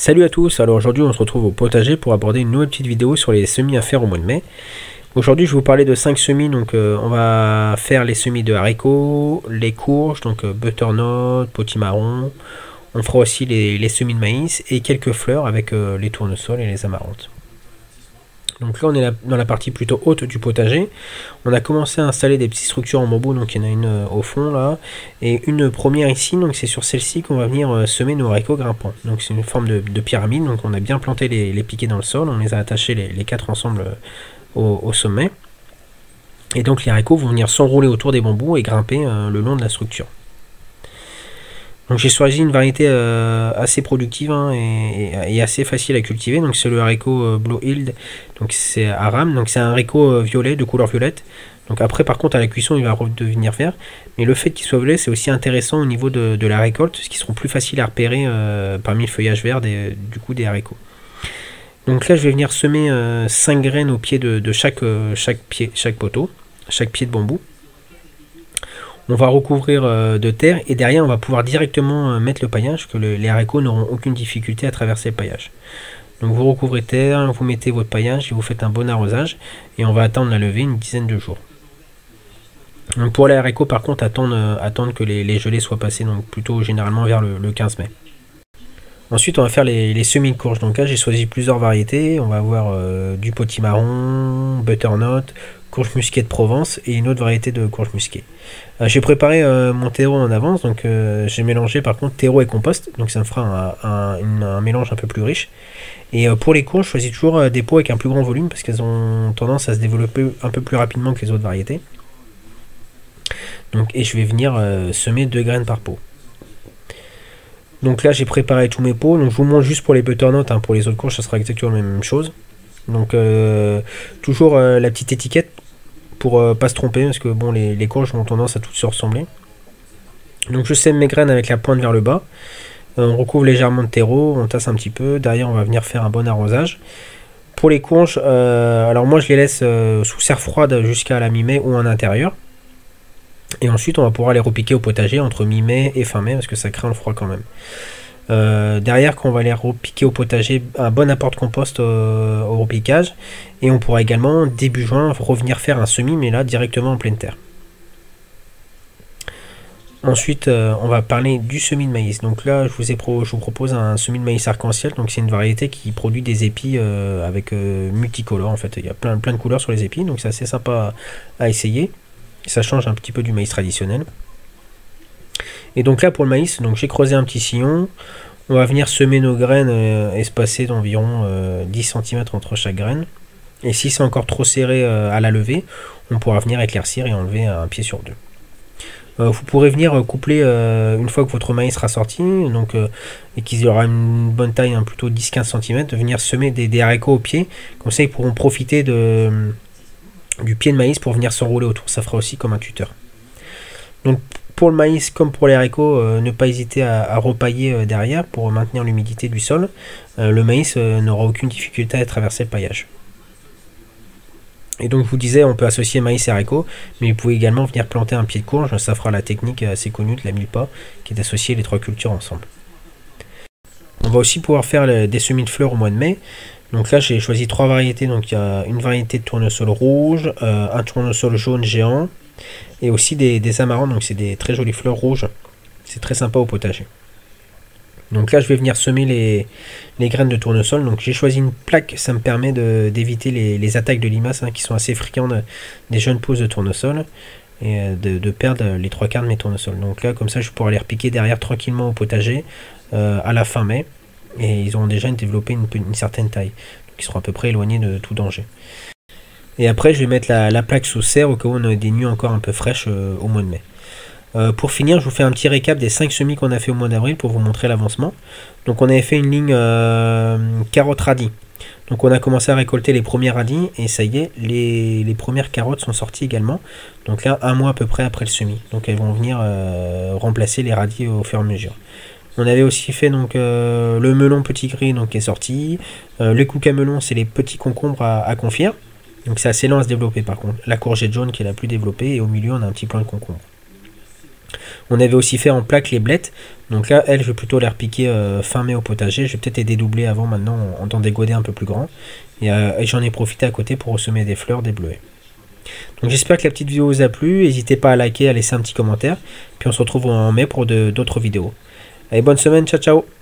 Salut à tous, alors aujourd'hui on se retrouve au potager pour aborder une nouvelle petite vidéo sur les semis à faire au mois de mai. Aujourd'hui je vais vous parler de 5 semis, donc on va faire les semis de haricots, les courges, donc butternut, potimarron. On fera aussi les semis de maïs et quelques fleurs avec les tournesols et les amarantes. Donc là on est dans la partie plutôt haute du potager. On a commencé à installer des petites structures en bambou, donc il y en a une au fond là, et une première ici, donc c'est sur celle-ci qu'on va venir semer nos haricots grimpants. Donc c'est une forme de pyramide, donc on a bien planté les piquets dans le sol, on les a attachés les quatre ensemble au sommet. Et donc les haricots vont venir s'enrouler autour des bambous et grimper le long de la structure. Donc j'ai choisi une variété assez productive et assez facile à cultiver. Donc c'est le haricot Blue Hill, donc c'est à rame, donc c'est un haricot violet, de couleur violette. Donc après par contre à la cuisson il va redevenir vert. Mais le fait qu'il soit violet c'est aussi intéressant au niveau de la récolte, ce qui seront plus faciles à repérer parmi le feuillage vert du coup des haricots. Donc là je vais venir semer 5 graines au pied de chaque poteau, chaque pied de bambou. On va recouvrir de terre et derrière on va pouvoir directement mettre le paillage, que les haricots n'auront aucune difficulté à traverser le paillage. Donc vous recouvrez de terre, vous mettez votre paillage et vous faites un bon arrosage et on va attendre la levée une dizaine de jours. Donc pour les haricots par contre attendre que les gelées soient passées, donc plutôt généralement vers le 15 mai. Ensuite on va faire les semis de courges. Donc là j'ai choisi plusieurs variétés. On va avoir du potimarron, butternut, courge musquée de Provence et une autre variété de courge musquée. J'ai préparé mon terreau en avance, donc j'ai mélangé par contre terreau et compost, donc ça me fera un mélange un peu plus riche. Et pour les courges je choisis toujours des pots avec un plus grand volume parce qu'elles ont tendance à se développer un peu plus rapidement que les autres variétés. Donc, et je vais venir semer 2 graines par pot. Donc là j'ai préparé tous mes pots, donc je vous montre juste pour les butternuts, pour les autres courges ça sera exactement la même chose. Donc toujours la petite étiquette pour pas se tromper, parce que bon les courges ont tendance à toutes se ressembler. Donc je sème mes graines avec la pointe vers le bas, on recouvre légèrement de terreau, on tasse un petit peu, derrière on va venir faire un bon arrosage. Pour les courges, alors moi je les laisse sous serre froide jusqu'à la mi-mai ou en intérieur. Et ensuite on va pouvoir les repiquer au potager entre mi-mai et fin mai, parce que ça craint le froid quand même. Derrière, quand on va les repiquer au potager, un bon apport de compost au repiquage, et on pourra également début juin revenir faire un semis, mais là directement en pleine terre. Ensuite on va parler du semis de maïs. Donc là je vous propose un semis de maïs arc-en-ciel. Donc c'est une variété qui produit des épis avec multicolores, en fait il y a plein de couleurs sur les épis, donc c'est assez sympa à essayer. Ça change un petit peu du maïs traditionnel. Et donc là pour le maïs, donc j'ai creusé un petit sillon. On va venir semer nos graines espacées d'environ 10 cm entre chaque graine. Et si c'est encore trop serré à la levée, on pourra venir éclaircir et enlever un pied sur deux. Vous pourrez venir coupler une fois que votre maïs sera sorti, donc, et qu'il y aura une bonne taille, plutôt 10-15 cm, venir semer des haricots au pied. Comme ça ils pourront profiter du pied de maïs pour venir s'enrouler autour. Ça fera aussi comme un tuteur. Donc pour le maïs comme pour les haricots, ne pas hésiter à repailler derrière pour maintenir l'humidité du sol. Le maïs n'aura aucune difficulté à traverser le paillage. Et donc je vous disais, on peut associer maïs et haricots, mais vous pouvez également venir planter un pied de courge. Ça fera la technique assez connue de la mille-pas, qui est d'associer les trois cultures ensemble. On va aussi pouvoir faire des semis de fleurs au mois de mai. Donc là j'ai choisi 3 variétés. Donc il y a une variété de tournesol rouge, un tournesol jaune géant, et aussi des amarantes. Donc c'est des très jolies fleurs rouges. C'est très sympa au potager. Donc là je vais venir semer les graines de tournesol. Donc j'ai choisi une plaque, ça me permet d'éviter les attaques de limaces qui sont assez friandes des jeunes pousses de tournesol, et de perdre les 3/4 de mes tournesols. Donc là comme ça je pourrai les repiquer derrière tranquillement au potager à la fin mai, et ils auront déjà développé une certaine taille, donc ils seront à peu près éloignés de tout danger. Et après je vais mettre la plaque sous serre au cas où on a des nuits encore un peu fraîches au mois de mai. Pour finir, je vous fais un petit récap des 5 semis qu'on a fait au mois d'avril pour vous montrer l'avancement. Donc on avait fait une ligne carottes radis. Donc on a commencé à récolter les premiers radis et ça y est, les premières carottes sont sorties également. Donc là, un mois à peu près après le semis. Donc elles vont venir remplacer les radis au fur et à mesure. On avait aussi fait donc le melon petit gris donc, qui est sorti. Le cucamelon, c'est les petits concombres à confire. Donc c'est assez lent à se développer par contre. La courgette jaune qui est la plus développée, et au milieu on a un petit plant de concombre. On avait aussi fait en plaque les blettes. Donc là, elle, je vais plutôt les repiquer fin mai au potager. Je vais peut-être les dédoubler avant maintenant dans des godets un peu plus grands. Et j'en ai profité à côté pour semer des fleurs, des bleuets. Donc j'espère que la petite vidéo vous a plu. N'hésitez pas à liker, à laisser un petit commentaire. Puis on se retrouve en mai pour d'autres vidéos. Allez, bonne semaine, ciao ciao.